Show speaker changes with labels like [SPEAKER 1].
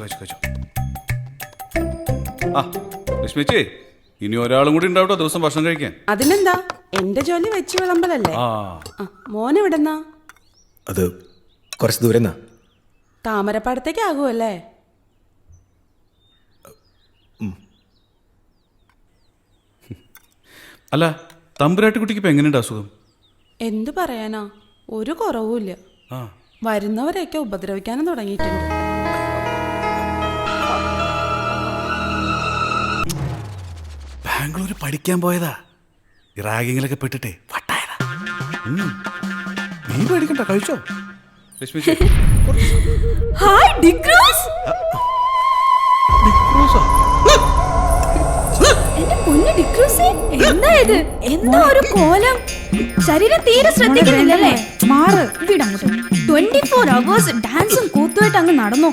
[SPEAKER 1] കഴിച്ചു. ആ ലക്ഷ്മിച്ചേ, ഇനി ഒരാളും കൂടി ഉണ്ടാവട്ടോ ദിവസം ഭക്ഷണം കഴിക്കാൻ.
[SPEAKER 2] അതിനെന്താ, എന്റെ ജോലി വെച്ച് വിളമ്പലല്ലേ. മോൻ എവിടെന്നാ?
[SPEAKER 3] അത് കുറച്ച് ദൂരെന്നാ.
[SPEAKER 2] താമരപ്പാടത്തേക്ക് ആകുമല്ലേ?
[SPEAKER 1] അല്ല, തമ്പുരാട്ടി കുട്ടിക്ക് ഇപ്പൊ എങ്ങനെയുണ്ട് അസുഖം?
[SPEAKER 2] എന്തു പറയാനാ, ഒരു കുറവുമില്ല. വരുന്നവരെയൊക്കെ ഉപദ്രവിക്കാനും തുടങ്ങിയിട്ടുണ്ട്.
[SPEAKER 1] ബാംഗ്ലൂർ പഠിക്കാൻ പോയതാ, റാഗിങ്ങിലൊക്കെ പെട്ടിട്ടേ വട്ടായതാ. നീ പേടിക്കണ്ട, കഴിച്ചോ.
[SPEAKER 4] ഹായ് ഡിക്രൂസ്. എന്റെ പൊന്നു ഡിക്രൂസേ, എന്താ ഇത്? എന്താ ഒരു കോലം? ശരീരം തീരെ ശ്രദ്ധിക്കുന്നില്ലല്ലേ? മാറ്. 24 hours ഡാൻസും കൂത്തുമായിട്ട് അങ്ങ് നടന്നു.